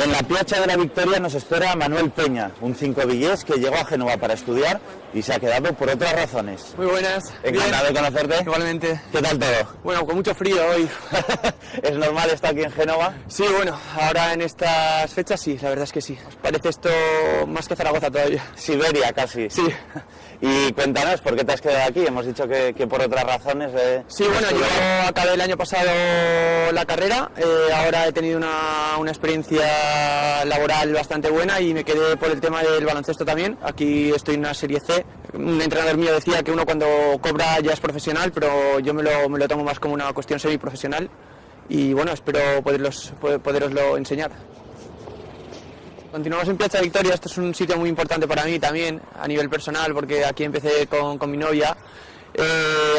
En la Piazza de la Victoria nos espera Manuel Peña, un cincovilles que llegó a Génova para estudiar y se ha quedado por otras razones. Muy buenas. Encantado de conocerte. Igualmente. ¿Qué tal todo? Bueno, con mucho frío hoy. ¿Es normal estar aquí en Génova? Sí, bueno, ahora en estas fechas sí, la verdad es que sí. ¿Os parece esto más que Zaragoza todavía? Siberia casi. Sí. Y cuéntanos, ¿por qué te has quedado aquí? Hemos dicho que por otras razones. Sí, bueno, yo acabé el año pasado la carrera, ahora he tenido una experiencia laboral bastante buena y me quedé por el tema del baloncesto también. Aquí estoy en una Serie C. Un entrenador mío decía que uno cuando cobra ya es profesional, pero yo me lo tomo más como una cuestión semiprofesional y bueno, espero poderoslo enseñar. Continuamos en Piazza Victoria, esto es un sitio muy importante para mí también, a nivel personal, porque aquí empecé con mi novia.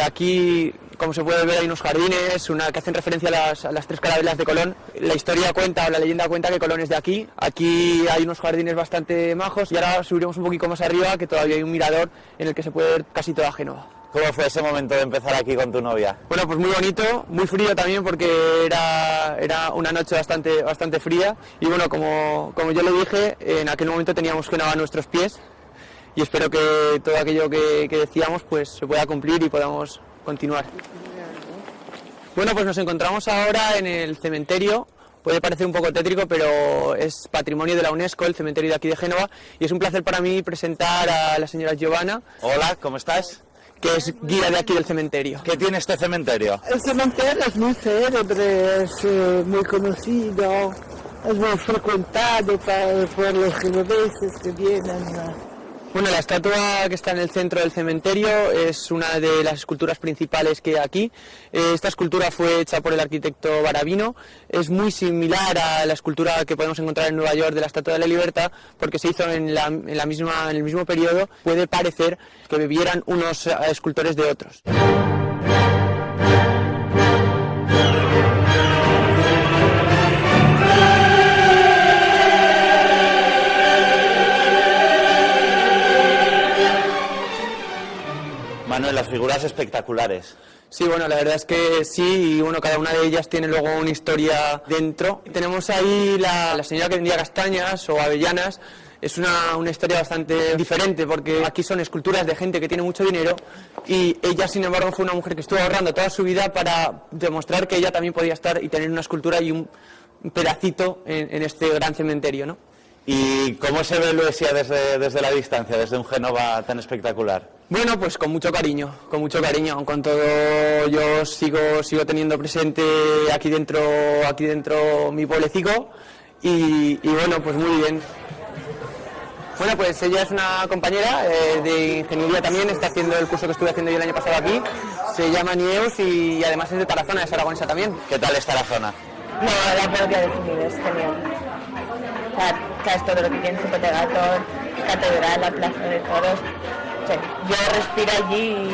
Aquí, como se puede ver, hay unos jardines que hacen referencia a las tres carabelas de Colón. La historia cuenta, o la leyenda cuenta que Colón es de aquí. Aquí hay unos jardines bastante majos y ahora subiremos un poquito más arriba, que todavía hay un mirador en el que se puede ver casi toda Génova. ¿Cómo fue ese momento de empezar aquí con tu novia? Bueno, pues muy bonito, muy frío también porque era una noche bastante fría y bueno, como yo le dije, en aquel momento teníamos Génova a nuestros pies y espero que todo aquello que decíamos pues se pueda cumplir y podamos continuar. Bueno, pues nos encontramos ahora en el cementerio. Puede parecer un poco tétrico, pero es patrimonio de la UNESCO, el cementerio de aquí de Génova, y es un placer para mí presentar a la señora Giovanna. Hola, ¿cómo estás? Que es guía de aquí del cementerio. ¿Qué tiene este cementerio? El cementerio es muy célebre, es muy conocido, es muy frecuentado por los genoveses que vienen. Bueno, la estatua que está en el centro del cementerio es una de las esculturas principales que hay aquí. Esta escultura fue hecha por el arquitecto Baravino. Es muy similar a la escultura que podemos encontrar en Nueva York de la Estatua de la Libertad, porque se hizo en el mismo periodo. Puede parecer que bebieran unos escultores de otros. Manuel, las figuras espectaculares. Sí, bueno, la verdad es que sí, y bueno, cada una de ellas tiene luego una historia dentro. Tenemos ahí la señora que vendía castañas o avellanas. Es una historia bastante diferente porque aquí son esculturas de gente que tiene mucho dinero y ella, sin embargo, fue una mujer que estuvo ahorrando toda su vida para demostrar que ella también podía estar y tener una escultura y un pedacito en este gran cementerio, ¿no? ¿Y cómo se ve Luesia desde la distancia, desde un Génova tan espectacular? Bueno, pues con mucho cariño, con todo yo sigo teniendo presente aquí dentro mi pueblecico y bueno, pues muy bien. Bueno, pues ella es una compañera de ingeniería también, está haciendo el curso que estuve haciendo yo el año pasado aquí, se llama Nieus y además es de Tarazona, es aragonesa también. ¿Qué tal está la zona? No, la parroquia de Cunil es genial. Es todo lo que tiene Cipotegator, catedral, la plaza de toros. Sí, yo respiro allí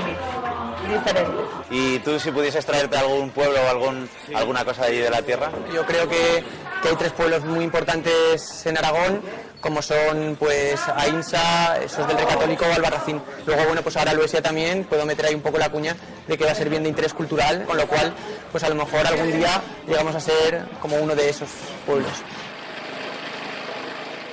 diferente. ¿Y tú, si pudieses traerte algún pueblo o alguna cosa de allí de la tierra? Yo creo que hay tres pueblos muy importantes en Aragón, como son pues Ainsa, esos del Rey Católico o Albarracín. Luego, bueno, pues ahora Luesia también, puedo meter ahí un poco la cuña de que va a ser bien de interés cultural, con lo cual, pues a lo mejor algún día llegamos a ser como uno de esos pueblos.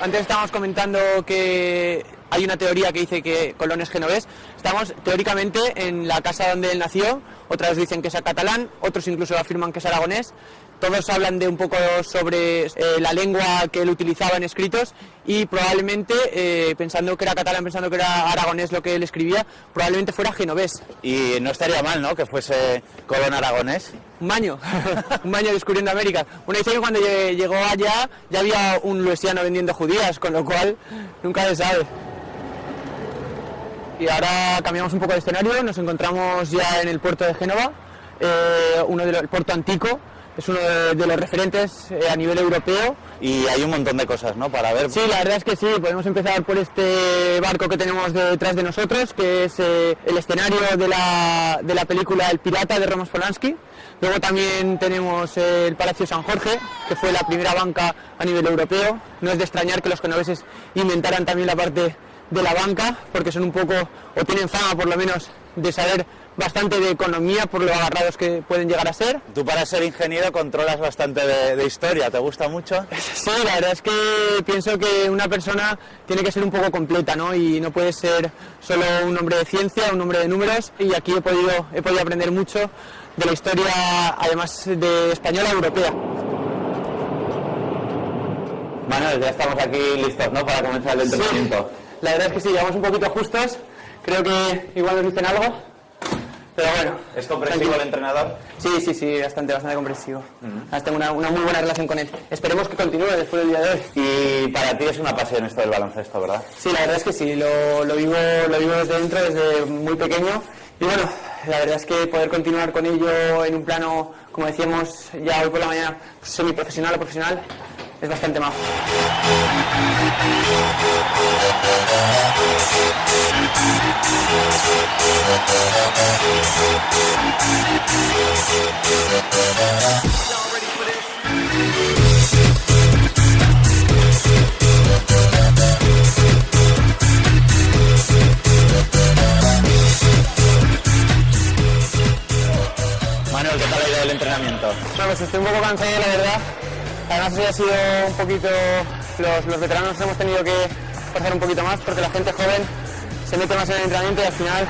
Antes estábamos comentando que hay una teoría que dice que Colón es genovés. Estamos teóricamente en la casa donde él nació, otras dicen que es catalán, otros incluso afirman que es aragonés. Todos hablan de un poco sobre la lengua que él utilizaba en escritos y probablemente, pensando que era catalán, pensando que era aragonés lo que él escribía, probablemente fuera genovés. Y no estaría mal, ¿no?, que fuese Colón aragonés. Un baño descubriendo América. Bueno, dice que cuando llegó allá ya había un luesiano vendiendo judías, con lo cual nunca se sabe. Y ahora cambiamos un poco de escenario, nos encontramos ya en el puerto de Génova, el puerto Antico. Es uno de los referentes a nivel europeo. Y hay un montón de cosas, ¿no?, para ver. Sí, la verdad es que sí. Podemos empezar por este barco que tenemos detrás de nosotros, que es el escenario de la película El Pirata de Roman Polanski. Luego también tenemos el Palacio San Jorge, que fue la primera banca a nivel europeo. No es de extrañar que los genoveses inventaran también la parte de la banca, porque son un poco, o tienen fama por lo menos, de saber bastante de economía por lo agarrados que pueden llegar a ser. Tú para ser ingeniero controlas bastante de historia, ¿te gusta mucho? Sí, la verdad es que pienso que una persona tiene que ser un poco completa, ¿no? Y no puede ser solo un hombre de ciencia, un hombre de números, y aquí he podido aprender mucho de la historia, además de española, europea. Manuel, ya estamos aquí listos, ¿no?, para comenzar el entrenamiento. Sí, la verdad es que sí, llegamos un poquito justos, creo que igual nos dicen algo, pero bueno. ¿Es comprensivo el entrenador? Sí, bastante comprensivo. Tengo una muy buena relación con él. Esperemos que continúe después del día de hoy. Y para ti es una pasión esto del baloncesto, ¿verdad? Sí, la verdad es que sí, lo vivo desde dentro, desde muy pequeño. Y bueno, la verdad es que poder continuar con ello en un plano, como decíamos ya hoy por la mañana, semiprofesional o profesional, es bastante majo. Manuel, ¿qué tal ha ido el entrenamiento? Bueno, pues estoy un poco cansado, la verdad. Además hoy ha sido un poquito, los veteranos nos hemos tenido que esforzar un poquito más porque la gente joven se mete más en el entrenamiento y al final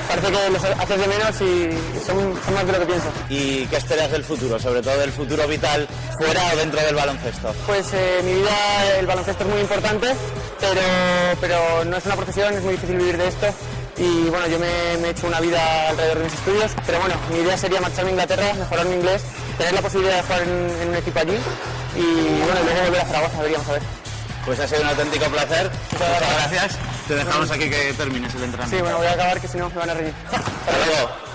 parece que los haces de menos y son más de lo que piensas. ¿Y qué esperas del futuro, sobre todo del futuro vital fuera o dentro del baloncesto? Pues mi vida, el baloncesto es muy importante, pero no es una profesión, es muy difícil vivir de esto. Y bueno, yo me he hecho una vida alrededor de mis estudios, pero bueno, mi idea sería marcharme a Inglaterra, mejorar mi inglés, tener la posibilidad de jugar en un equipo allí y bueno, luego volver a Zaragoza, veríamos a ver. Pues ha sido un auténtico placer. Muchas gracias. Te dejamos aquí que termines el entrenamiento. Sí, bueno, voy a acabar que si no me van a reñir. Hasta luego.